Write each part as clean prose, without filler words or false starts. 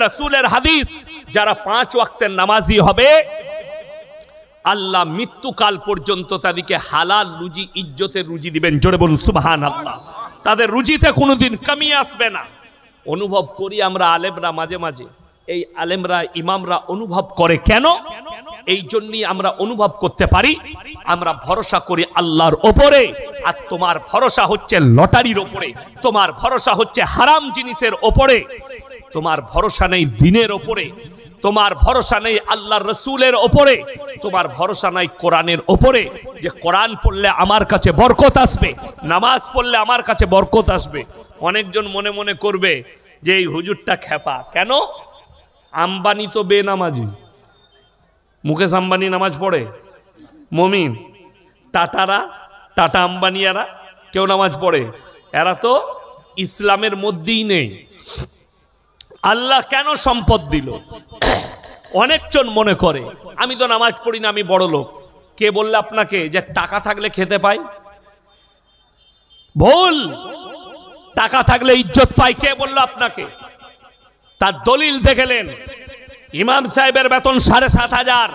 রাসূলের হাদিস, যারা 5 ওয়াক্তের নামাজি হবে আল্লাহ মৃত্যুকাল পর্যন্ত তাদেরকে হালাল রুজি, ইজ্জতের রুজি দিবেন। জোরে বলুন সুবহানাল্লাহ। তাদের রুজিতে কোনোদিন কমি আসবে না। অনুভব করি আমরা আলেমরা, মাঝে মাঝে এই আলেমরা ইমামরা অনুভব করে কেন? এই জন্যই আমরা অনুভব করতে পারি, আমরা ভরসা করি আল্লাহর ওপরে। আর তোমার ভরসা হচ্ছে লটারির ওপরে, তোমার ভরসা হচ্ছে হারাম জিনিসের ওপরে, তোমার ভরসা নেই দিনের ওপরে, তোমার ভরসা নেই আল্লাহর রসুলের ওপরে, তোমার ভরসা নাই কোরআনের ওপরে যে কোরআন পড়লে আমার কাছে বরকত আসবে, নামাজ পড়লে আমার কাছে বরকত আসবে। অনেকজন মনে মনে করবে যে এই হুজুরটা খেপা কেন? আম্বানি তো বেনামাজি, মুকেশ আম্বানি নামাজ পড়ে, মমিন, টাটারা, টাটা আম্বানিয়ারা কেউ নামাজ পড়ে, এরা তো ইসলামের মধ্যেই নেই। আল্লাহ কেন সম্পদ দিল? অনেকজন মনে করে আমি তো নামাজ পড়ি না, আমি বড় লোক। কে বললে আপনাকে যে টাকা থাকলে খেতে পাই? ভুল। টাকা থাকলে ইজ্জত পাই কে বলল আপনাকে? তার দলিল দেখলেন। ইমাম সাহেবের বেতন 7,500।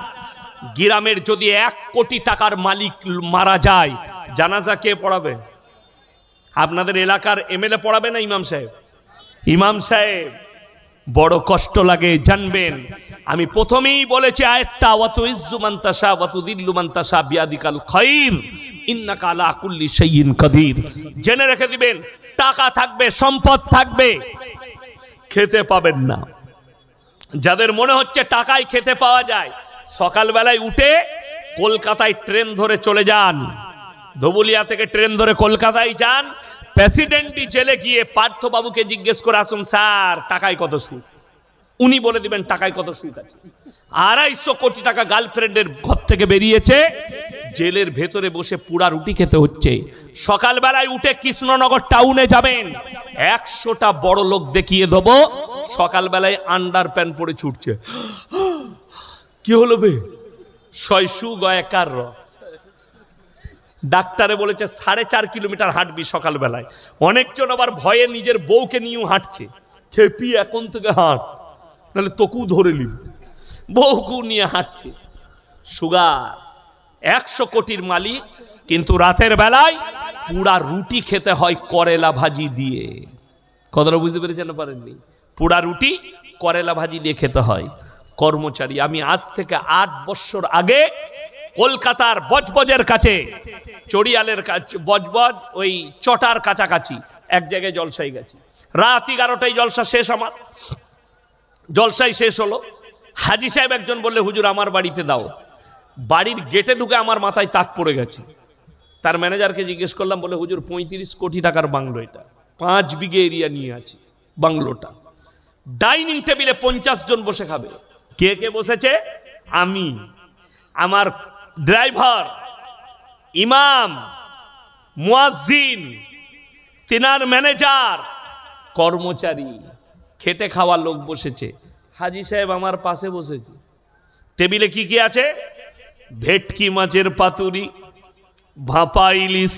গ্রামের যদি 1 কোটি টাকার মালিক মারা যায়, জানাজা কে পড়াবে? আপনাদের এলাকার এমএলএ পড়াবে না ইমাম সাহেব? ইমাম সাহেব বড় কষ্ট লাগে জানবেন। আমি প্রথমেই বলেছি আয়াতটা, ওয়াতু ইজ্জু মান তাশা ওয়াতু দিল্লু মান তাশা বিয়াদিকাল খায়র ইন্নাকা আলা কুল্লি শাইইন কাদির। জেনে রেখে দিবেন, টাকা থাকবে, সম্পদ থাকবে, খেতে পাবেন না। যাদের মনে হচ্ছে টাকায় খেতে পাওয়া যায়, সকালবেলায় উঠে কলকাতায় ট্রেন ধরে চলে যান, ধবুলিয়া থেকে ট্রেন ধরে কলকাতায় যান, প্রেসিডেন্টি জেলে গিয়ে পার্থবাবুকে জিজ্ঞেস করে আসুন, স্যার টাকায় কত সুদ? উনি বলে দিবেন টাকায় কত সুদ আছে। 250 কোটি টাকা গার্লফ্রেন্ডের ঘর থেকে বেরিয়েছে, জেলের ভেতরে বসে পুরা রুটি খেতে হচ্ছে। সকালবেলায় উঠে কৃষ্ণনগর টাউনে যাবেন, 100টা বড় লোক দেখিয়ে দেবো, সকালবেলায় আন্ডার প্যান্ট পরে ছুটছে। কি হলো বে? শয়সু গয়াকার র। ডাক্তারে বলেছে 4.5 কিলোমিটার হাঁটবি সকালবেলায়। অনেকজন আবার ভয়ে নিজের বউকে নিয়েও হাঁটছে, খেপি এখন থেকে হাঁট, নাহলে তোকেও ধরে নিবি। বউকে নিয়ে হাঁটছে। সুগার 100 কোটির মালিক, কিন্তু রাতের বেলায় পুরা রুটি খেতে হয় করেলা ভাজি দিয়ে। কথাটা বুঝতে পেরেছেন না পারেননি? পুরা রুটি করেলা ভাজি দিয়ে খেতে হয়। কর্মচারী, আমি আজ থেকে 8 বছর আগে কলকাতার বজবজের কাছে, চড়িয়ালের কাছে, বজবজ ওই চটার কাছাকাছি এক জায়গায় জলসায় গেছি। রাত 11টায় জলসা শেষ, আমার জলসাই শেষ হলো। হাজি সাহেব একজন বললে, হুজুর আমার বাড়িতে দাও। বাড়ির গেটে ঢুকে আমার মাথায় তাক পড়ে গেছে। তার ম্যানেজারকে জিজ্ঞেস করলাম, বলে হুজুর 35 কোটি টাকার বাংলো, এটা 5 বিঘে এরিয়া নিয়ে আছে বাংলোটা। ডাইনিং টেবিলে 50 জন বসে খাবে। কে কে বসেছে? আমি, আমার ড্রাইভার, ইমাম, মুয়াজ্জিন, তিনার ম্যানেজার, কর্মচারী, খেটে খাওয়া লোক বসেছে। হাজি সাহেব আমার পাশে বসেছে। টেবিলে কি কি আছে? ভেটকি মাছের পাতুরি, ভাপা ইলিশ,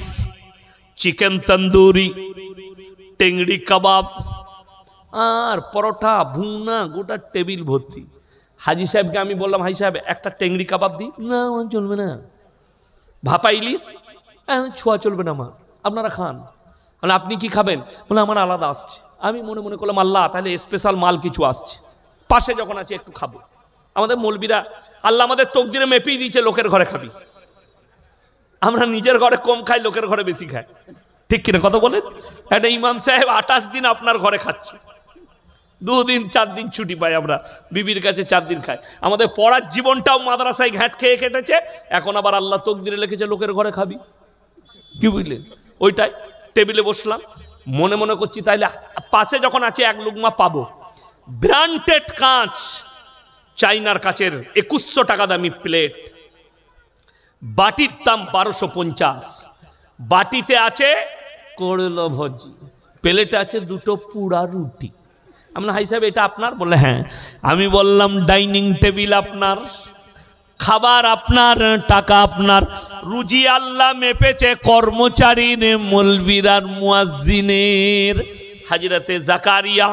চিকেন তন্দুরি, টেংড়ি কাবাব আর পরোটা, ভুনা, গোটা টেবিল ভর্তি। হাজি সাহেবকে আমি বললাম, হাজি সাহেব একটা টেংড়ি কাবাব দিই। না চলবে না। ভাপা ইলিশ ছোঁয়া চলবে না আমার, আপনারা খান। বলে আপনি কি খাবেন? বলে আমার আলাদা আসছে। আমি মনে মনে করলাম, আল্লাহ তাহলে স্পেশাল মাল কিছু আসছে, পাশে যখন আছে একটু খাবো। আমাদের মৌলবীরা, আল্লাহ আমাদের তকদিরে মেপেই দিয়েছে লোকের ঘরে খাবি। আমরা নিজের ঘরে কম খাই, লোকের ঘরে বেশি খাই, ঠিক কিনা কথা বলেন? একটা ইমাম সাহেব 28 দিন আপনার ঘরে খাচ্ছে, 2 দিন 4 দিন ছুটি পাই আমরা, বিবির কাছে 4 দিন খাই। আমাদের পড়ার জীবনটাও মাদ্রাসায় ঘ্যাট খেয়ে কেটেছে, এখন আবার আল্লাহ তকদিরে লিখেছে লোকের ঘরে খাবি। কি বুঝলেন? ওইটাই টেবিলে বসলাম, মনে মনে করছি তাইলে পাশে যখন আছে 1 লুকমা পাবো। ব্র্যান্ডেড কাঁচ, চাইনার কাচের 2100 টাকা দামি প্লেট, বাটির দাম 1250। বাটিতে আছে করলা ভাজি, প্লেটে আছে 2টো পুরা রুটি। আমরা হাই সাহেব এটা আপনার? বলে হ্যাঁ। আমি বললাম ডাইনিং টেবিল আপনার, খাবার আপনার, টাকা আপনার, রুজি আল্লাহ মেপেছে কর্মচারীর, মৌলবীর আর মুয়াজ্জিনের। হযরতে জাকারিয়া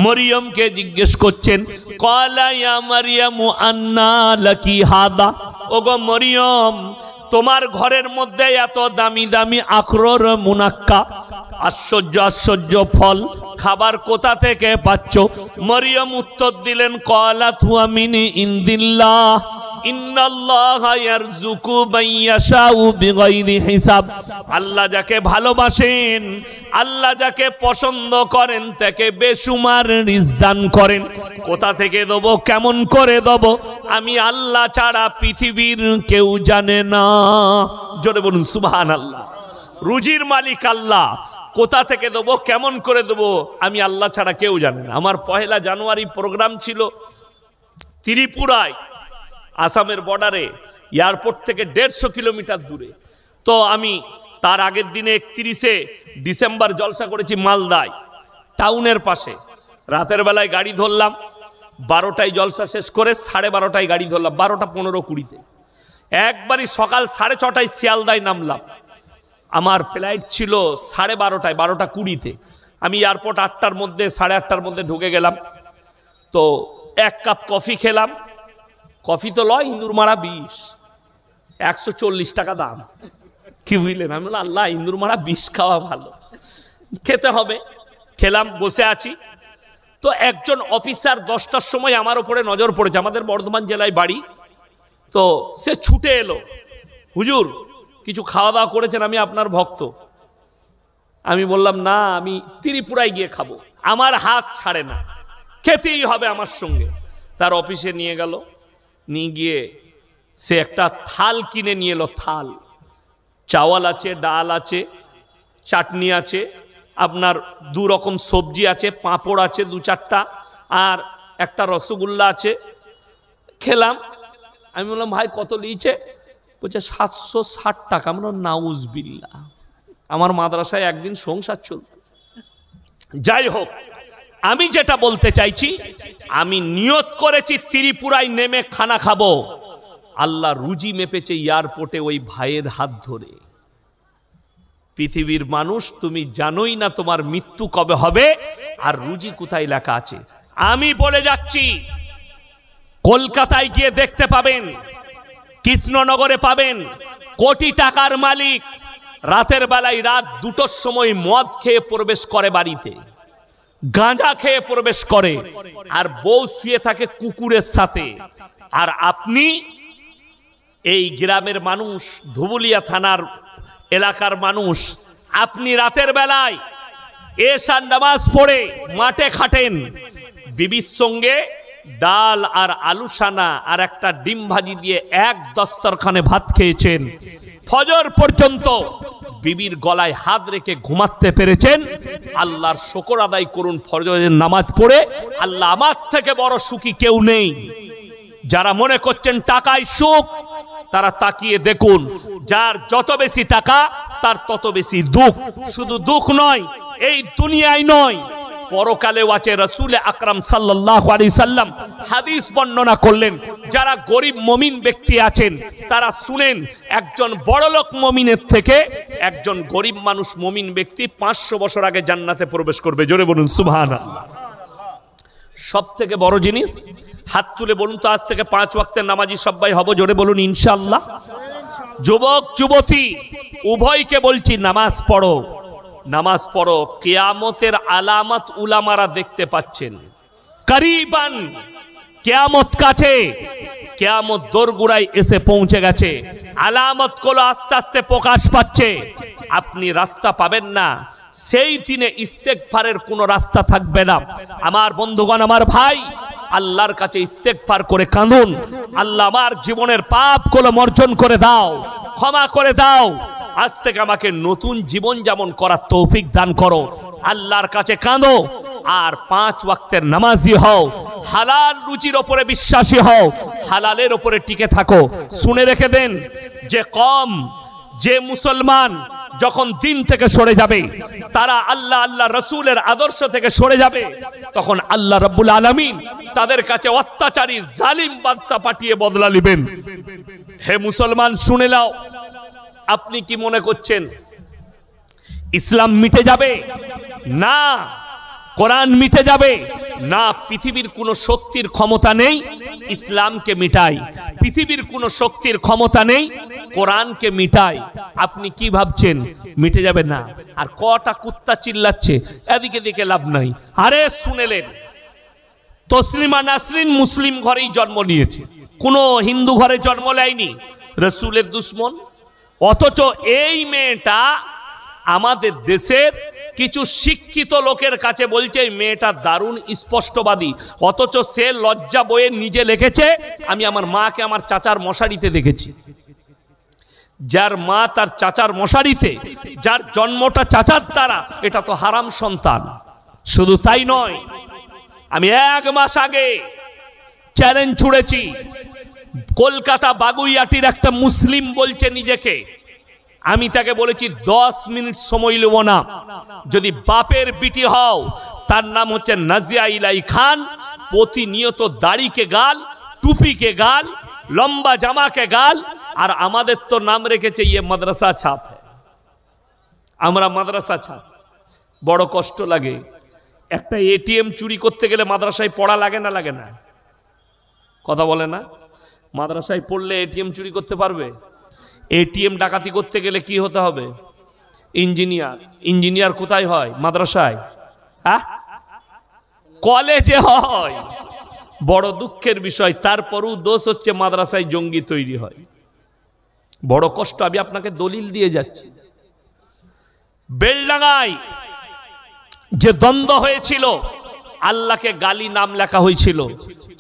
মরিয়মকে জিজ্ঞেস করছেন, ক্বালা ইয়া মারইয়ামু আন্না লাকি হাদা, ওগো মরিয়ম তোমার ঘরের মধ্যে এত দামি দামি আখরোর মুনাক্কা, আশ্চর্য আশ্চর্য ফল খাবার কোথা থেকে পাচ্ছ? মরিয়ম উত্তর দিলেন, ক্বালাত হুয়া মিন ইনদিল্লাহ ইন্নাল্লাহা ইয়ারযুকু মান ইয়াশাউ বিগাইরি হিসাব। আল্লাহ যাকে ভালোবাসেন, আল্লাহ যাকে পছন্দ করেন তাকে বেশুমার রিজক দান করেন। কোথা থেকে দেব, কেমন করে দেব, আমি আল্লাহ ছাড়া পৃথিবীর কেউ জানে না। জোরে বলুন সুবহানাল্লাহ। রুজির মালিক আল্লাহ, কোথা থেকে দেবো, কেমন করে দেবো, আমি আল্লাহ ছাড়া কেউ জানে না। আমার 1 জানুয়ারি প্রোগ্রাম ছিল ত্রিপুরায়, আসামের বর্ডারে, এয়ারপোর্ট থেকে 150 কিলোমিটার দূরে। তো আমি তার আগের দিনে 31শে ডিসেম্বর জলসা করেছি মালদায়, টাউনের পাশে। রাতের বেলায় গাড়ি ধরলাম, 12টায় জলসা শেষ করে 12:30টায় গাড়ি ধরলাম, 12:15-20 একবারই সকাল 6:30টায় শিয়ালদায় নামলাম। আমার ফ্লাইট ছিল 12:30টায়, 12:20 আমি এয়ারপোর্ট 8টার মধ্যে 8:30টার মধ্যে ঢুকে গেলাম। তো 1 কাপ কফি খেলাম। কফি তো লয়, ইন্দুর মারা 20, 140 টাকা দাম। কি বুঝলেন? আমি বললাম আল্লাহ, ইন্দুর মারা 20 খাওয়া ভালো, খেতে হবে। খেলাম, বসে আছি। তো একজন অফিসার 10টার সময় আমার উপরে নজর পড়েছে, আমাদের বর্ধমান জেলায় বাড়ি। তো সে ছুটে এলো, হুজুর কিছু খাওয়া দাওয়া করেছেন, আমি আপনার ভক্ত। আমি বললাম না, আমি ত্রিপুরায় গিয়ে খাবো, আমার হাত ছাড়ে না, খেতেই হবে আমার সঙ্গে। তার অফিসে নিয়ে গেল, নিয়ে গিয়ে সে একটা থাল কিনে নিয়ে এলো। থাল, চাওয়াল আছে, ডাল আছে, চাটনি আছে, আপনার 2 রকম সবজি আছে, পাঁপড় আছে 2-4টা, আর একটা রসগোল্লা আছে। খেলাম। আমি বললাম ভাই কত লিয়েছে? বলছে 760 টাকা। আমরা নাউজবিল্লাহ, আমার মাদ্রাসায় একদিন সংসার চলত। যাই হোক, আমি যেটা বলতে চাইছি, আমি নিয়ত করেছি ত্রিপুরায় নেমে খানা খাবো। আল্লাহ রুজি মেপেছে এয়ারপোর্টে ওই ভাইয়ের হাত ধরে। পৃথিবীর মানুষ, তুমি জানোই না তোমার মৃত্যু কবে হবে আর রুজি কোথায় লেখা আছে। আমি বলে যাচ্ছি, কলকাতায় গিয়ে দেখতে পাবেন, কৃষ্ণনগরে পাবেন, কোটি টাকার মালিক রাতের বেলায় রাত 2টোর সময় মদ খেয়ে প্রবেশ করে বাড়িতে, গাঁজা খেয়ে প্রবেশ করে, আর বউ শুয়ে থাকে কুকুরের সাথে। আর আপনি এই গ্রামের মানুষ, ধুবুলিয়া থানার এলাকার মানুষ, আপনি রাতের বেলায় এশার নামাজ পড়ে মাঠে খাটেন, বিবির সঙ্গে ডাল আর আলু সানা আর একটা ডিম ভাজি দিয়ে 1 দস্তরখানে ভাত খেয়েছেন, ফজর পর্যন্ত বিবির গলায় হাত রেখে ঘুমাতে পেরেছেন। আল্লাহর শুকর আদায় করুন, ফজরের নামাজ পড়ে। আল্লাহ আমার থেকে বড় সুখী কেউ নেই। যারা মনে করছেন টাকায় সুখ, তারা তাকিয়ে দেখুন, যার যত বেশি টাকা তার তত বেশি দুঃখ। শুধু দুঃখ নয়, এই দুনিয়ায় নয়, পরকালেও আছে। রাসূল আকরাম সাল্লাল্লাহু আলাইহি সাল্লাম হাদিস বর্ণনা করলেন, যারা গরিব মুমিন ব্যক্তি আছেন তারা শুনেন, একজন বড়লোক মুমিনের থেকে একজন গরিব মানুষ মুমিন ব্যক্তি 500 বছর আগে জান্নাতে প্রবেশ করবে। জোরে বলুন সুবহানাল্লাহ। সব থেকে বড় জিনিস, হাত তুলে বলুন তো, আজ থেকে 5 ওয়াক্তের নামাজি সবাই হব। জোরে বলুন ইনশাআল্লাহ। যুবক যুবতী উভয়কে বলছি, নামাজ পড়ো, নামাজ পড়ো। কিয়ামতের আলামত উলামারা দেখতে পাচ্ছেন। করিবান, কিয়ামত কাছে, কিয়ামত দোরগোড়ায় এসে পৌঁছে গেছে। আলামত গুলো আস্তে আস্তে প্রকাশ পাচ্ছে। আপনি রাস্তা পাবেন না, সেই দিনে ইস্তেগফারের কোনো রাস্তা থাকবে না। আমার বন্ধুগণ, আমার ভাই, আল্লাহর কাছে ইস্তেগফার করে কাঁদুন, আল্লাহ আমার জীবনের পাপগুলো মার্জন করে দাও, ক্ষমা করে দাও, আজ থেকে আমাকে নতুন জীবন যেমন করার তৌফিক দান করো। আল্লাহর কাছে কাঁদো আর 5 ওয়াক্তের নামাজি হও। হালাল রুজির ওপরে বিশ্বাসী হও, হালালের ওপরে টিকে থাকো। শুনে রেখে দেন, যে কম, যে মুসলমান যখন দিন থেকে সরে যাবে, তারা আল্লাহ আল্লাহ রসুলের আদর্শ থেকে সরে যাবে, তখন আল্লাহ রাব্বুল আলামিন তাদের কাছে অত্যাচারী জালিম বাদশা পাঠিয়ে বদলা নেবেন। হে মুসলমান, শুনে নাও, আপনি কি মনে করছেন ইসলাম মিটে যাবে? না, কোরআন মিটে যাবে না? পৃথিবীর কোনো শক্তির ক্ষমতা নেই ইসলামকে মিটাই, পৃথিবীর কোনো শক্তির ক্ষমতা নেই কোরআনকে মিটাই। আপনি কি ভাবছেন মিটে যাবে? না। আর কটা কুত্তা চিল্লাচ্ছে, এদিকে দিকে লাভ নাই। আরে শুনেলেন, তসলিমা নাসরিন মুসলিম ঘরেই জন্ম নিয়েছে, কোনো হিন্দু ঘরে জন্ম নেয়নি, রসুলের দুশ্মন। অথচ এই মেয়েটা আমাদের দেশের কিছু শিক্ষিত লোকের কাছে বলছে এই মেয়েটা দারুণ স্পষ্টবাদী, অথচ সে লজ্জা বয়ে নিজে লিখেছে আমি আমার মাকে আমার চাচার মশারিতে দেখেছি। যার মা তার চাচার মশারিতে, যার জন্মটা চাচার দ্বারা, এটা তো হারাম সন্তান। শুধু তাই নয়, আমি 1 মাস আগে চ্যালেঞ্জ ছুড়েছি, কলকাতা বাগুইয়াটির একটা মুসলিম বলছে নিজেকে, আমি তাকে বলেছি 10 মিনিট সময় নেব না, যদি বাপের বিটি হও, তার নাম হচ্ছে নাজিয়া ইলাই খান, প্রতিনিয়ত দাড়িকে গাল, টুপিকে গাল, লম্বা জামাকে গাল, আর আমাদের তো নাম রেখেছে ইয়ে মাদ্রাসা ছাপ। আমরা মাদ্রাসা ছাপ। বড় কষ্ট লাগে। একটা এটিএম চুরি করতে গেলে মাদ্রাসায় পড়া লাগে না? লাগে না? কথা বলে না? মাদ্রাসায় পড়লে এটিএম চুরি করতে পারবে? এটিএম ডাকাতি করতে গেলে কি হতে হবে? ইঞ্জিনিয়ার। ইঞ্জিনিয়ার কোথায় হয়? মাদ্রাসায়। কলেজে হয়। বড় দুঃখের বিষয়। তারপরও দোষ হচ্ছে মাদ্রাসায় জঙ্গি তৈরি হয়। বড় কষ্ট। আমি আপনাকে দলিল দিয়ে যাচ্ছি। বেলডাঙ্গায় যে দ্বন্দ্ব হয়েছিল, আল্লাহকে গালি নাম লেখা হয়েছিল,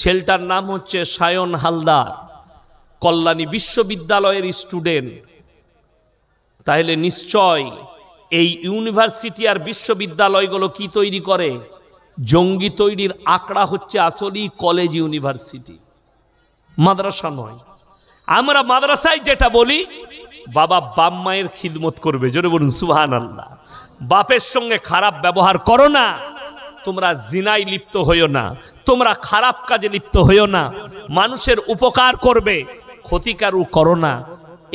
ছেলেটার নাম হচ্ছে সায়ন হালদার, কল্যাণী বিশ্ববিদ্যালয়ের স্টুডেন্ট। তাহলে নিশ্চয় এই ইউনিভার্সিটি আর বিশ্ববিদ্যালয়গুলো কি তৈরি করে? জঙ্গি তৈরির আঁকড়া হচ্ছে আসলেই কলেজ ইউনিভার্সিটি, মাদ্রাসা নয়। আমরা মাদ্রাসায় যেটা বলি, বাবা বাপ মায়ের খিদমত করবে, জোরে বলুন সুবহানাল্লাহ। বাপের সঙ্গে খারাপ ব্যবহার করো না, তোমরা জিনায় লিপ্ত হইও না, তোমরা খারাপ কাজে লিপ্ত হইও না, মানুষের উপকার করবে, ক্ষতিকারও করো না।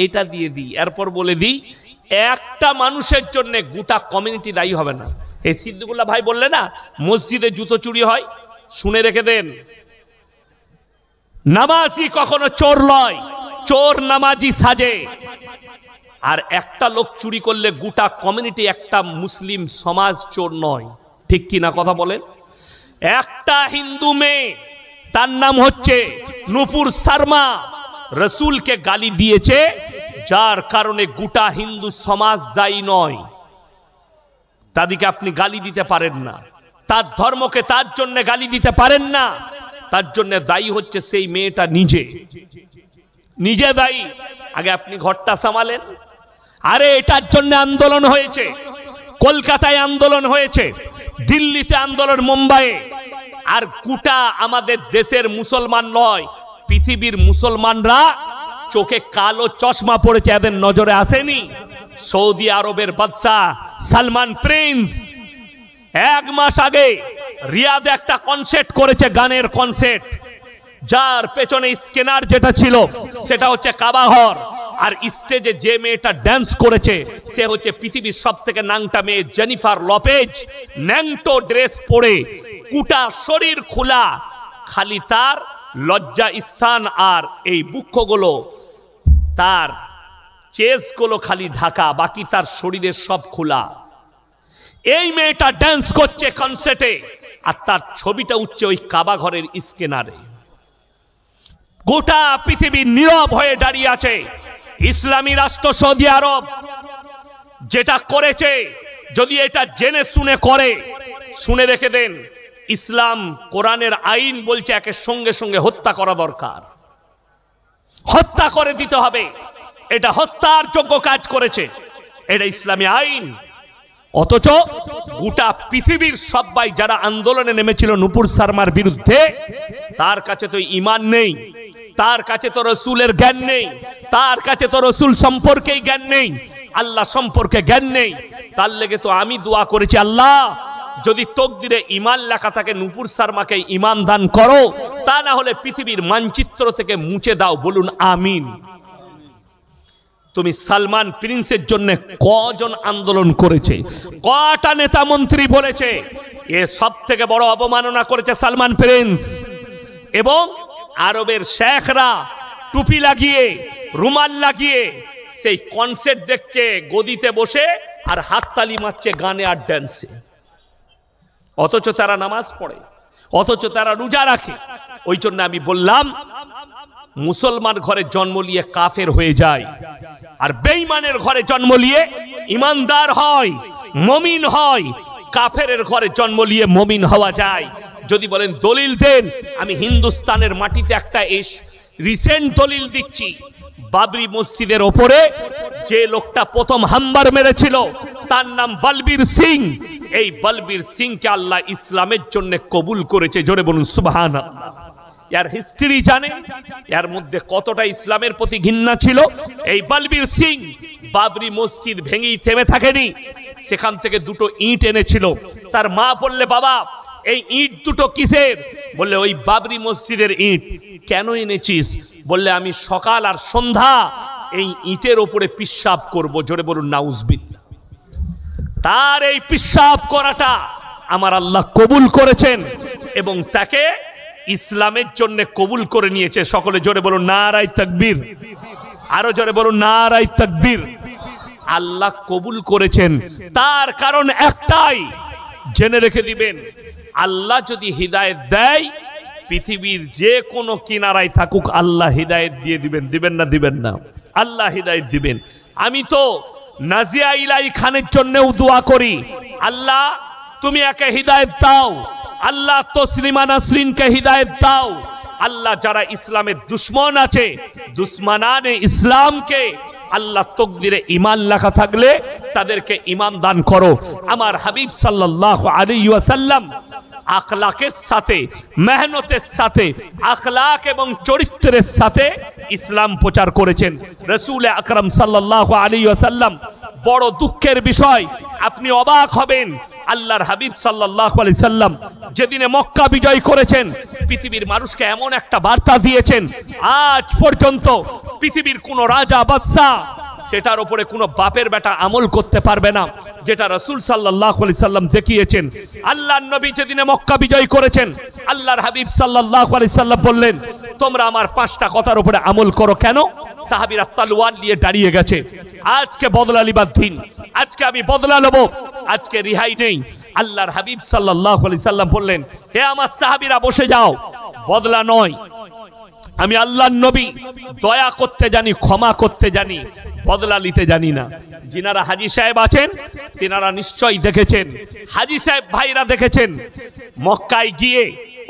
এটা দিয়ে দিই। এরপর বলে দিই, একটা মানুষের জন্য গোটা কমিউনিটি দায়ী হবে না। এই সিদ্দিকুল্লাহ ভাই বললে না মসজিদে জুতো চুরি হয়, শুনে রেখে দেন, নামাজি কখনো চোর নয়, চোর নামাজি সাজে। আর একটা লোক চুরি করলে গোটা কমিউনিটি, একটা মুসলিম সমাজ চোর নয়। ঠিক কি না কথা বলেন? একটা হিন্দু মেয়ে, তার নাম হচ্ছে নূপুর শর্মা, রসুলকে গালি দিয়েছে, যার কারণে গোটা হিন্দু সমাজ দায়ী নয়। তাদেরকে আপনি গালি দিতে পারেন না, তার ধর্মকে তার জন্য গালি দিতে পারেন না। তার জন্য দায়ী হচ্ছে সেই মেয়েটা নিজে, নিজে দায়ী। আগে আপনি ঘরটা সামালেন। আরে এটার জন্য আন্দোলন হয়েছে, কলকাতায় আন্দোলন হয়েছে, দিল্লিতে আন্দোলন, মুম্বাইয়ে। আর গোটা আমাদের দেশের মুসলমান নয়, পৃথিবীর মুসলমানরা চোখে কালো চশমা পড়েছে, এদের নজরে আসেনি? সৌদি আরবের বাদশা সালমান প্রিন্স 1 মাস আগে রিয়াদে একটা কনসার্ট করেছে, গানের কনসার্ট, যার পেছনে স্ক্যানার যেটা ছিল সেটা হচ্ছে কাবাঘর। আর স্টেজে যে মেয়েটা ড্যান্স করেছে সে হচ্ছে পৃথিবীর সবথেকে নাংটা মেয়ে জেনিফার লপেজ। ন্যাংটো ড্রেস পরে, গোটা শরীর খোলা, খালি তার লজ্জা স্থান আর এই বুকগুলো, তার চেস্টগুলো খালি ঢাকা, বাকি তার শরীরের সব খোলা। এই মেয়েটা ড্যান্স করছে কনসার্টে, আর তার ছবিটা উঠছে ওই কাবা ঘরের স্ক্যানারে। গোটা পৃথিবী নীরব হয়ে দাঁড়িয়ে আছে। ইসলামী রাষ্ট্র সৌদি আরব যেটা করেছে, যদি এটা জেনে শুনে করে, শুনে রেখে দেন, ইসলাম কোরআনের আইন বলছে একে সঙ্গে সঙ্গে হত্যা করা দরকার, হত্যা করে দিতে হবে। এটা হত্যার যোগ্য কাজ করেছে, এটা ইসলামী আইন। অথচ গোটা পৃথিবীর সবাই যারা আন্দোলনে নেমেছিল নূপুর শর্মার বিরুদ্ধে, তার কাছে তো ঈমান নেই, তার কাছে তো রসুলের জ্ঞান নেই, তার কাছে তো রসুল সম্পর্কেই জ্ঞান নেই, আল্লাহ সম্পর্কে জ্ঞান নেই। তার লেগে তো আমি দোয়া করেছি, আল্লাহ যদি তকদিরে ঈমান লেখা থাকে নূপুর শর্মাকে ঈমান দান করো, তা না হলে পৃথিবীর মানচিত্র থেকে মুছে দাও। বলুন আমিন। তুমি সালমান প্রিন্সের জন্য কজন আন্দোলন করেছে, কটা নেতা মন্ত্রী বলেছে এ সব থেকে বড় অবমাননা করেছে সালমান প্রিন্স। এবং আরবের শেখরা টুপি লাগিয়ে রুমাল লাগিয়ে সেই কনসার্ট দেখছে গদিতে বসে আর হাততালি মারছে গানে আর ড্যান্সে, অথচ তারা নামাজ পড়ে, অথচ তারা রোজা রাখে। ওই জন্য আমি বললাম মুসলমান ঘরে জন্ম নিয়ে কাফের হয়ে যায়, আর বেঈমানের ঘরে জন্ম নিয়ে ইমানদার হয়, মুমিন হয়। কাফেরের ঘরে জন্ম নিয়ে মুমিন হওয়া যায়। যদি বলেন দলিল দেন, আমি হিন্দুস্তানের মাটিতে একটা রিসেন্ট দলিল দিচ্ছি। বাবরি মসজিদের ওপরে যে লোকটা প্রথম হামবার মেরেছিল তার নাম বলবীর সিং। এই বলবীর সিংকে আল্লাহ ইসলামের জন্য কবুল করেছে, জোরে বলুন সুবহানাল্লাহ। এর হিস্ট্রি জানেন, এর মধ্যে কতটা ইসলামের প্রতি ঘৃণা ছিল। এই বলবীর সিং বাবরি মসজিদ ভেঙেই থেমে থাকেনি, সেখান থেকে দুটো ইট এনেছিল। তার মা বললে, বাবা এই ইট দুটো কিসের? বললে ওই বাবরি মসজিদের ইট। কেন এনেছিস? বললে আমি সকাল আর সন্ধ্যা এই ইটের ওপরে পিশাব করব, জোরে বলুন নাউজুবিল্লাহ। তার এই পিশাব করাটা আমার আল্লাহ কবুল করেছেন এবং তাকে ইসলামের জন্য কবুল করে নিয়েছে। সকলে জোরে বলুন নারায়ে তাকবীর, আরো জোরে বলুন নারায়ে তাকবীর। আল্লাহ কবুল করেছেন, তার কারণ একটাই, জেনে রেখে দিবেন, আল্লাহ যদি হিদায়েত দেয় পৃথিবীর যে কোনো কিনারায় থাকুক আল্লাহ হিদায়েত দিয়ে দিবেন। দিবেন না? দিবেন না? আল্লাহ হিদায়েত দিবেন। আমি তো নাজিয়া ইলাই খানের জন্যও দোয়া করি, আল্লাহ তুমি একে হিদায়েত দাও, আল্লাহ তসলিমা নাসরিনকে হিদায়েত দাও। আল্লাহ যারা ইসলামের দুশ্মন আছে, দুশ্মনানে ইসলামকে আল্লাহ তকদিরে ঈমান লেখা থাকলে তাদেরকে ঈমান দান করো। আমার হাবিব সাল্লাল্লাহু আলাইহি ওয়াসাল্লাম আখলাকের সাথে, মেহনতের সাথে, আখলাক এবং চরিত্রের সাথে ইসলাম প্রচার করেছেন। রাসূল আকরাম সাল্লাল্লাহু আলাইহি ওয়াসাল্লাম, বড় দুঃখের বিষয়, আপনি অবাক হবেন, আল্লাহর হাবিব সাল্লাল্লাহু আলাইহি সাল্লাম যেদিনে মক্কা বিজয় করেছেন পৃথিবীর মানুষকে এমন একটা বার্তা দিয়েছেন, আজ পর্যন্ত পৃথিবীর কোন রাজা বাদশা সেটার উপরে কোনো বাপের বেটা আমল করতে পারবে না, যেটা রাসূল সাল্লাল্লাহু আলাইহি সাল্লাম দেখিয়েছেন। আল্লাহর নবী যেদিনে মক্কা বিজয় করেছেন, আল্লাহর হাবিব সাল্লাল্লাহু আলাইহি সাল্লাম বললেন, তোমরা আমার 5টা কথার উপরে আমল করো। কেন? সাহাবীরা তলোয়ার নিয়ে দাঁড়িয়ে গেছে, আজকে বদলা লিবার দিন, আজকে আমি বদলা নেব, আজকে রিহাই নেই। আল্লাহর হাবিব সাল্লাল্লাহু আলাইহি সাল্লাম বললেন, হে আমার সাহাবীরা বসে যাও, বদলা নয়, আমি আল্লাহর নবী দয়া করতে জানি, ক্ষমা করতে জানি, বদলা নিতে জানি না। যিনারা হাজী সাহেব আছেন তিনারা নিশ্চয়ই দেখেছেন, হাজী সাহেব ভাইরা দেখেছেন, মক্কায় গিয়ে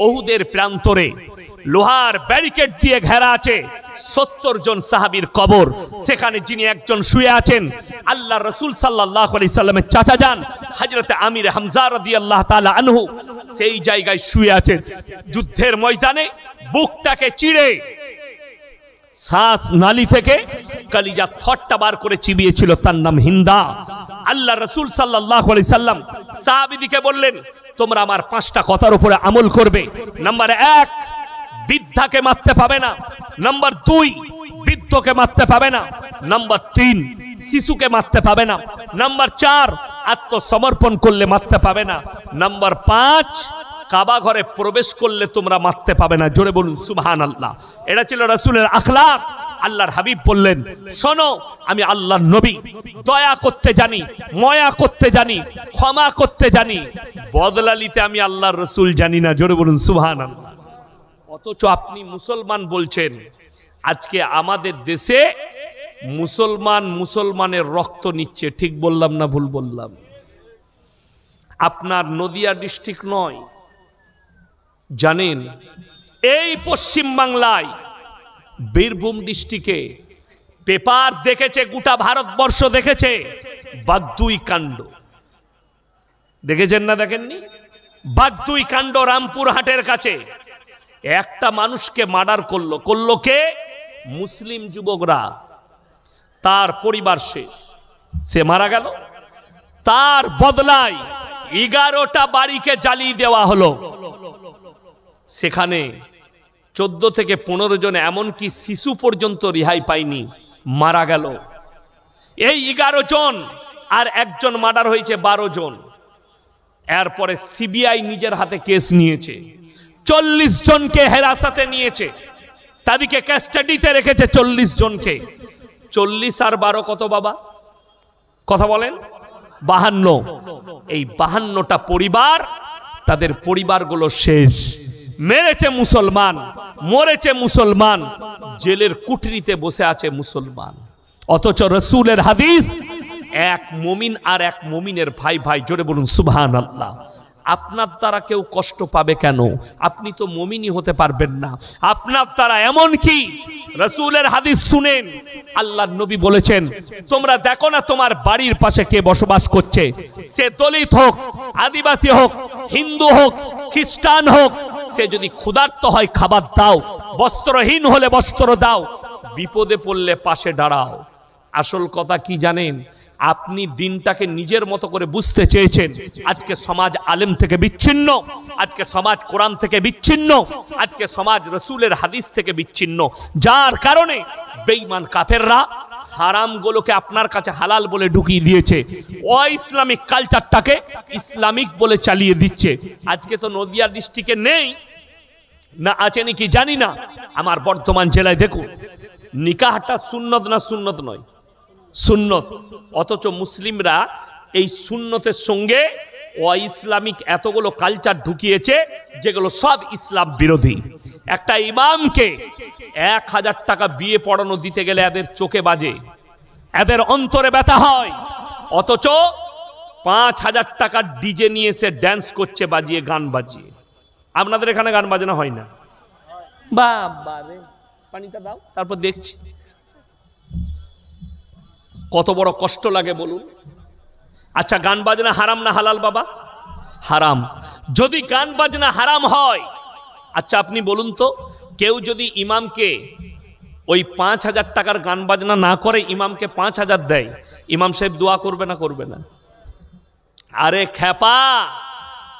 উহুদের প্রান্তরে লোহার ব্যারিকেড দিয়ে ঘেরা আছে, 70 জন সাহাবীর কবর। সেখানে যিনি একজন শুয়ে আছেন, আল্লাহ রাসূল সাল্লাল্লাহু আলাইহি সাল্লামের চাচা যান হযরতে আমির হামজা রাদিয়াল্লাহু তাআলা আনহু, সেই জায়গায় শুয়ে আছেন। যুদ্ধের ময়দানে বুকটাকে চিড়ে শ্বাস নালী থেকে কলিজা থটটা বার করে চিবিয়েছিল, তার নাম হিন্দা। আল্লাহ রাসূল সাল্লাল্লাহু আলাইহি সাল্লাম সাহাবীদেরকে বললেন, তোমরা আমার 5টা কথার উপরে আমল করবে। নাম্বার 1, বৃদ্ধাকে মারতে পাবে না। নাম্বার 2, বৃদ্ধকে মারতে পাবে না। নাম্বার 3, শিশুকে মারতে পাবে না। নাম্বার 4, আত্মসমর্পণ করলে মারতে পাবে না। নাম্বার 5, কাবা ঘরে প্রবেশ করলে তোমরা মারতে পাবে না। জোরে বলুন সুবহানাল্লাহ। এটা ছিল রাসূলের আখলাক। আল্লাহর হাবিব বললেন, শোনো, আমি আল্লাহর নবী দয়া করতে জানি, মায়া করতে জানি, ক্ষমা করতে জানি, বদলা নিতে আমি আল্লাহর রাসূল জানি না। জোরে বলুন সুবহানাল্লাহ। অথচ আপনি মুসলমান বলছেন। আজকে আমাদের দেশে মুসলমানের রক্ত নিচ্ছে। ঠিক বললাম না ভুল বললাম? আপনার নদিয়া ডিস্ট্রিক্ট নয়, জানেন এই পশ্চিম বাংলায় বীরভূম ডিস্ট্রিক্টে পেপার দেখেছে, গোটা ভারতবর্ষ দেখেছে, বাগদুই কাণ্ড দেখেছেন না? দেখেননি? বাগদুই কাণ্ড রামপুরহাটের কাছে একটা মানুষকে মার্ডার করলো কে? মুসলিম যুবকরা। তার পরিবার শেষ, সে মারা গেল। তার বদলায় 11টা বাড়িকে জ্বালিয়ে দেওয়া হলো। সেখানে 14 থেকে 15 জন, এমনকি শিশু পর্যন্ত রেহাই পায়নি, মারা গেল। এই 11 জন আর একজন মার্ডার হয়েছে 12 জন। এরপরে সিবিআই নিজের হাতে কেস নিয়েছে, 40 জনকে হেরাসতে নিয়েছে, তাদেরকে কাস্টাডিতে রেখেছে 40 জনকে। 40 আর 12 কত বাবা? কথা বলেন। 52। এই 52টা পরিবার, তাদের পরিবারগুলো শেষ। মেরেছে মুসলমান, মরেছে মুসলমান, জেলের কুঠরিতে বসে আছে মুসলমান। অথচ রাসূলের হাদিস, এক মুমিন আর এক মুমিনের ভাই ভাই। জোরে বলুন সুবহানাল্লাহ। আপনার দ্বারা কেউ কষ্ট পাবে কেন? আপনি তো মুমিনই হতে পারবেন না। আপনার দ্বারা এমন কি রাসূলের হাদিস শুনেন, আল্লাহর নবী বলেছেন, তোমরা দেখো না তোমার বাড়ির পাশে কে বসবাস করছে, সে দলিত হোক, আদিবাসী হোক, হিন্দু হোক, খ্রিস্টান হোক, সে যদি ক্ষুধার্ত হয় খাবার দাও, বস্ত্রহীন হলে বস্ত্র দাও, বিপদে পড়লে পাশে দাঁড়াও। আসল কথা কি জানেন? আপনি দিনটাকে নিজের মতো করে বুঝতে চেয়েছেন। আজকে সমাজ আলেম থেকে বিচ্ছিন্ন, আজকে সমাজ কোরআন থেকে বিচ্ছিন্ন, আজকে সমাজ রাসূলের হাদিস থেকে বিচ্ছিন্ন, যার কারণে বেঈমান কাফেররা হারামগুলোকে আপনার কাছে হালাল বলে ঢুকিয়ে দিয়েছে, অ-ইসলামিক কালচারটাকে ইসলামিক বলে চালিয়ে দিচ্ছে। আজকে তো নদিয়া ডিস্ট্রিক্টে নেই, না আছে নাকি জানি না, আমার বর্ধমান জেলায় দেখুন, নিকাহটা সুন্নত না সুন্নত নয়? সুন্নত। অথচ মুসলিমরা এই সুন্নতের সঙ্গে অ-ইসলামিক এতগুলো কালচার ঢুকিয়েছে যেগুলো সব ইসলাম বিরোধী। একটা ইমামকে 1000 টাকা বিয়ে পড়ানো দিতে গেলে এদের চোখে বাজে, এদের অন্তরে ব্যথা হয়। অথচ 5000 টাকার ডিজে নিয়ে এসে ড্যান্স করছে বাজিয়ে, গান বাজিয়ে। আপনাদের এখানে গান বাজনা হয় না? বাবা রে, পানিটা দাও তারপর দেখছি। কত বড় কষ্ট লাগে বলুন। আচ্ছা, গান বাজনা হারাম না হালাল বাবা? হারাম। যদি গান বাজনা হারাম হয়, আচ্ছা আপনি বলুন তো, কেউ যদি ইমামকে ওই 5000 টাকার গান বাজনা না করে ইমামকে 5000 দেয়, ইমাম সাহেব দোয়া করবে না করবে না? আরে খেপা,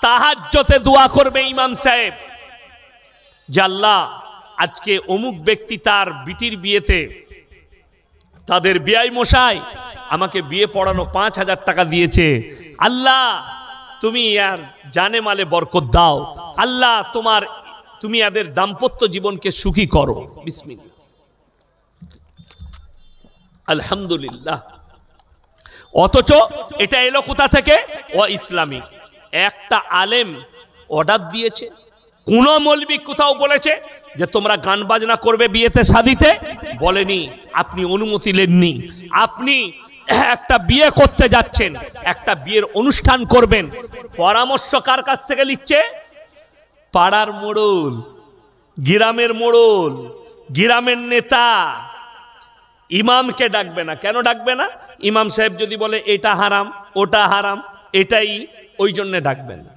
তাহাজ্জুদে দোয়া করবে ইমাম সাহেব যে আল্লাহ, আজকে অমুক ব্যক্তি তার বিটির বিয়েতে তাদের বিয়াই মশাই আমাকে বিয়ে পড়ানো 5000 টাকা দিয়েছে, আল্লাহ তুমি আর জানে মালে বরকত দাও, আল্লাহ তুমি এদের দাম্পত্য জীবনকে সুখী করো। বিসমিল্লাহ, আলহামদুলিল্লাহ। অথচ এটা এলো কোথা থেকে? অ-ইসলামী। একটা আলেম অর্ডার দিয়েছে? কোন মৌলবি কোথাও বলেছে যে তোমরা গান বাজনা করবে বিয়েতে শাদিতে? বলেনি। আপনি অনুমতি নেননি। আপনি একটা বিয়ে করতে যাচ্ছেন, একটা বিয়ের অনুষ্ঠান করবেন, পরামর্শ কার কাছ থেকে নিচ্ছে? পাড়ার মোড়ল, গ্রামের মোড়ল, গ্রামের নেতা। ইমামকে ডাকবে না। কেন ডাকবে না? ইমাম সাহেব যদি বলে এটা হারাম, ওটা হারাম, এটাই, ওই জন্যে ডাকবেন না।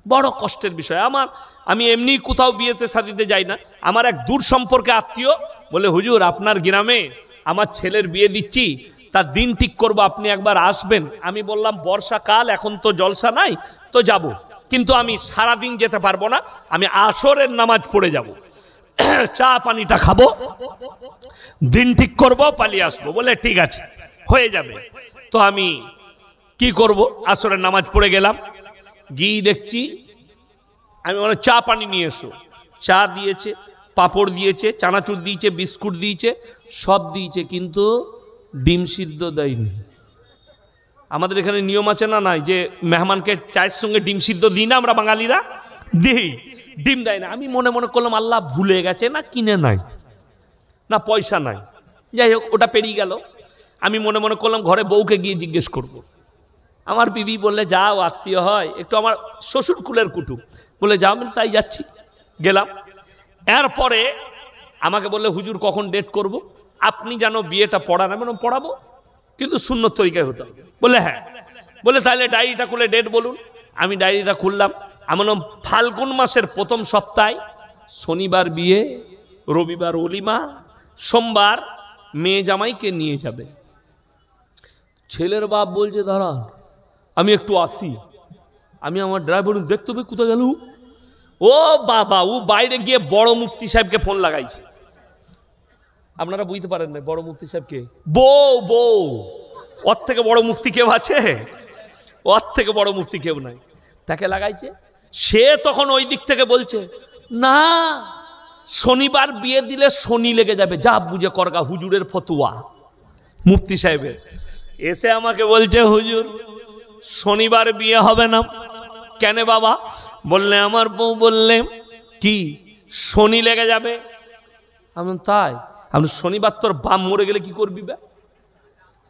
বড় কষ্টের বিষয়। আমি এমনি কোথাও বিয়েতে শাদিতে যাই না, আমার এক দূর সম্পর্কে আত্মীয় বলে, হুজুর আপনার গ্রামে আমার ছেলের বিয়ে দিচ্ছি, তার দিন ঠিক করবো, আপনি একবার আসবেন। আমি বললাম বর্ষাকাল, এখন তো জলসা নাই, তো যাব, কিন্তু আমি সারাদিন যেতে পারবো না, আমি আসরের নামাজ পড়ে যাব, চা পানিটা খাবো, দিন ঠিক করবো, পালিয়ে আসবো। বলে ঠিক আছে, হয়ে যাবে। তো আমি কি করব, আসরের নামাজ পড়ে গেলাম, গিয়ে দেখছি, আমি বলে চা পানি নিয়ে এসো। চা দিয়েছে, পাঁপড় দিয়েছে, চানাচুর দিয়েছে, বিস্কুট দিয়েছে, সব দিয়েছে, কিন্তু ডিম সিদ্ধ দেয়নি। আমাদের এখানে নিয়ম আছে না নাই যে মেহমানকে চায়ের সঙ্গে ডিম সিদ্ধ দিই না আমরা বাঙালিরা? দিই, ডিম দেয় না। আমি মনে মনে করলাম আল্লাহ ভুলে গেছে, না কিনে নাই, না পয়সা নাই, যাই হোক ওটা পেরিয়ে গেল। আমি মনে মনে করলাম ঘরে বউকে গিয়ে জিজ্ঞেস করব। আমার বিবি বললে যাও, আত্মীয় হয়, একটু আমার শ্বশুর কুলের কুটুম, বলে যাও, আমি তাই যাচ্ছি। গেলাম। এরপরে আমাকে বললে হুজুর কখন ডেট করব? আপনি যেন বিয়েটা পড়ান। আমি বললাম পড়াবো, কিন্তু সুন্নত তরিকায় হতে হবে। বলে হ্যাঁ। বলে তাহলে ডায়েরিটা খুলে ডেট বলুন। আমি ডায়েরিটা খুললাম। আমি বললাম ফাল্গুন মাসের প্রথম সপ্তাহে, শনিবার বিয়ে, রবিবার অলিমা, সোমবার মেয়ে জামাইকে নিয়ে যাবে। ছেলের বাপ বলছে দাঁড়ান, আমি একটু আসি। আমি আমার ড্রাইভার দেখতে হবে কোথায় গেল। ও বাবা, ও বাইরে গিয়ে বড় মুফতি সাহেবকে ফোন লাগাইছে। আপনারা বুঝতে পারেন না বড় মুফতি সাহেবকে? বউ ওর থেকে বড় মুফতি কেউ আছে? ওর থেকে বড় মুফতি কেউ নাই। তাকে লাগাইছে। সে তখন ওই দিক থেকে বলছে, না শনিবার বিয়ে দিলে শনি লেগে যাবে, যা বুঝে করগা, হুজুরের ফতুয়া মুফতি সাহেবের। এসে আমাকে বলছে, হুজুর শনিবার বিয়ে হবে না। কেন বাবা? বললে আমার বউ বললে কি শনি লেগে যাবে। আমি তাই? আমি শনিবার তোর বাম মরে গেলে কি করবি?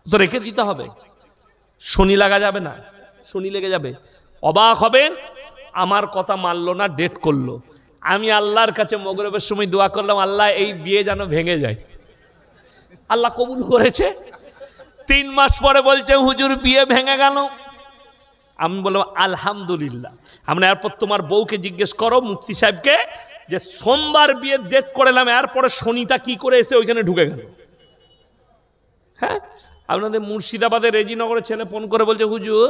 তো রেখে দিতে হবে, শনি লাগা যাবে না, শনি লেগে যাবে। অবাক হবেন, আমার কথা মানলো না, ডেট করলো। আমি আল্লাহর কাছে মগরিবের সময় দোয়া করলাম, আল্লাহ এই বিয়ে যেন ভেঙে যায়। আল্লাহ কবুল করেছে। 3 মাস পরে বলছে, হুজুর বিয়ে ভেঙে গেল। আমি বললাম আলহামদুলিল্লাহ। আমরা এরপর তোমার বউকে জিজ্ঞেস করো, মুফতি সাহেবকে, যে সোমবার বিয়ের ডেট করেলাম, এরপরে শনিটা কি করে এসে ওইখানে ঢুকে গেল। হ্যাঁ, আপনাদের মুর্শিদাবাদের রেজিনগরের ছেলে ফোন করে বলছে, হুজুর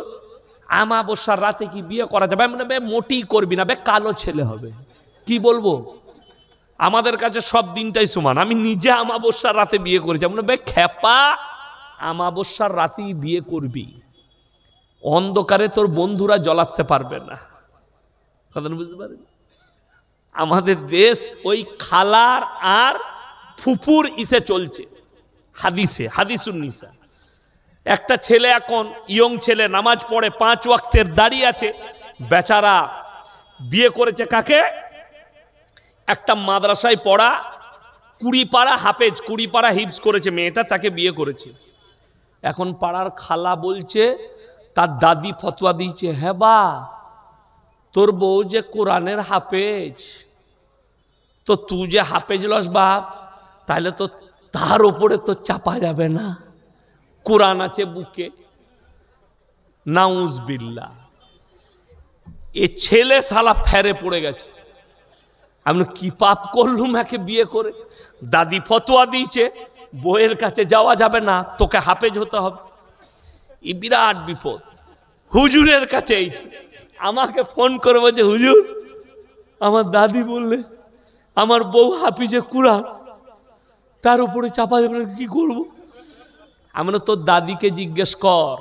আমাবস্যার রাতে কি বিয়ে করা যাবে? আমি বললাম, মোটেই করবি না, কালো ছেলে হবে। কি বলবো, আমাদের কাছে সব দিনটাই সমান। আমি নিজে আমাবস্যার রাতে বিয়ে করেছি। আমি বললাম, খেপা, আমাবস্যার রাতেই বিয়ে করবি, অন্ধকারে তোর বন্ধুরা জ্বলাতে পারবে না। কথা বুঝতে পারেন? আমাদের দেশ ওই খালার আর ফুপুর ইসে চলছে। হাদিসে, হাদিসুন নিসা। একটা ছেলে এখন ইয়ং ছেলে, নামাজ পড়ে, 5 ওয়াক্তের দাঁড়িয়ে আছে, বেচারা বিয়ে করেছে কাকে? একটা মাদ্রাসায় পড়া 20 পারা হাফেজ, 20 পারা হিফজ করেছে মেয়েটা, তাকে বিয়ে করেছে। এখন পাড়ার খালা বলছে, তার দাদি ফতোয়া দিয়েছে, হ্যাঁ বা তোর বউ যে কোরআনের হাফেজ, তো তুই যে হাফেজ লস বাপ, তাহলে তো তার উপরে তো চাপা যাবে না, কোরআন আছে বুকে। নাউজ বিল্লাহ। এ ছেলে শালা ফেরে পড়ে গেছে। আমি কি পাপ করলুম একে বিয়ে করে? দাদি ফতোয়া দিয়েছে বউয়ের কাছে যাওয়া যাবে না, তোকে হাফেজ হতে হবে। এই বিরাট বিপদ। হুজুরের কাছে আমাকে ফোন করে বলছে, হুজুর আমার দাদি বললে আমার বউ হাফিজে কুরআন, তার উপরে চাপা যাবে না, কি করবো? আমি বললাম, তোর দাদিকে জিজ্ঞেস কর,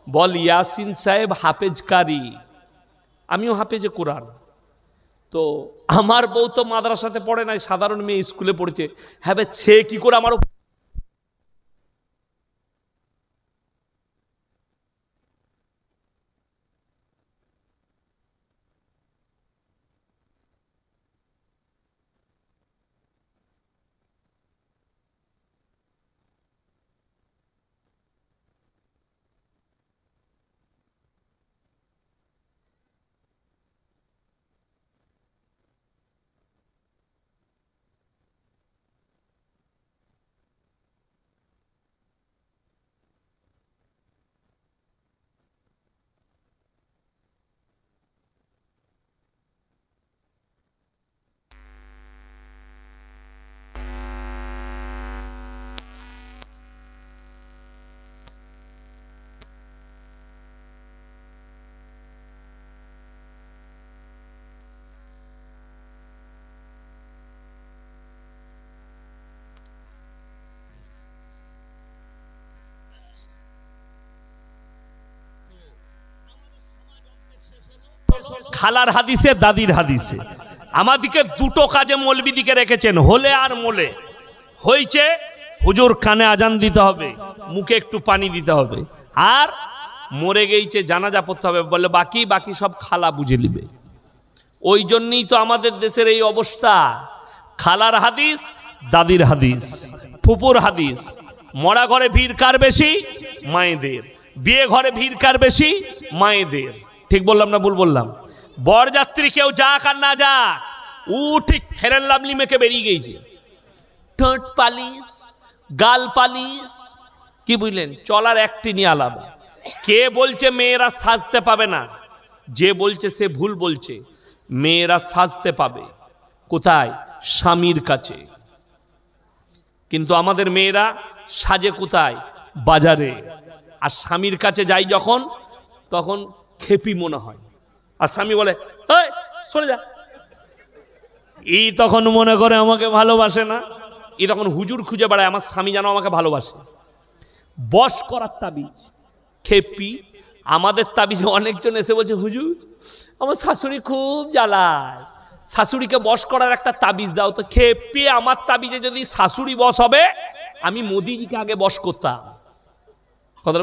বল ইয়াসিন সাহেব হাফেজ কারি, আমিও হাফেজে কুরআন। তো আমার বউ তো মাদ্রাসাতে পড়ে নাই, সাধারণ মেয়ে স্কুলে পড়েছে। হ্যাঁ, সে কি করে আমার খালার হাদিসে, দাদির হাদিসে আমাদিকে দুটো কাজে মৌলবীদিকে রেখেছেন, হলে আর মোলে। হয়েছে হুজুর কানে আজান দিতে হবে, মুখে একটু পানি দিতে হবে, আর মরে গেছে জানাজা পড়তে হবে, বলে বাকি বাকি সব খালা বুঝে নিবে। ওই জন্যই তো আমাদের দেশের এই অবস্থা। খালার হাদিস, দাদির হাদিস, ফুপুর হাদিস। মরা ঘরে ভিড় কার বেশি? মায়েদের। বিয়ে ঘরে ভিড় কার বেশি? মায়েদের। ঠিক বললাম না ভুল বললাম? বরযাত্রী কেউ যাক আর না যাক, ও ঠিক ফেরেন লাভলি মেখে বেরিয়ে গেছে। ঠোঁট পালিশ, গাল পালিশ, কি বুঝলেন? চলার একটি নিয়ে আলাদা। কে বলছে মেয়েরা সাজতে পাবে না? যে বলছে সে ভুল বলছে। মেয়েরা সাজতে পাবে কোথায়? স্বামীর কাছে। কিন্তু আমাদের মেয়েরা সাজে কোথায়? বাজারে। আর স্বামীর কাছে যাই যখন, তখন খেপি মনে হয়। আর স্বামী বলে, এই সরে যা। এই তখন মনে করে আমাকে ভালোবাসে না। এই তখন হুজুর খুঁজে বেড়ায়, আমার স্বামী যেন আমাকে ভালোবাসে। বশ করার তাবিজ। খেপি আমাদের তাবিজে অনেকজন এসে বলছে হুজুর আমার শাশুড়ি খুব জ্বালায়, শাশুড়িকে বশ করার একটা তাবিজ দাও। তো খেপি আমার তাবিজে যদি শাশুড়ি বশ হবে, আমি মোদিজিকে আগে বশ করতাম। কথা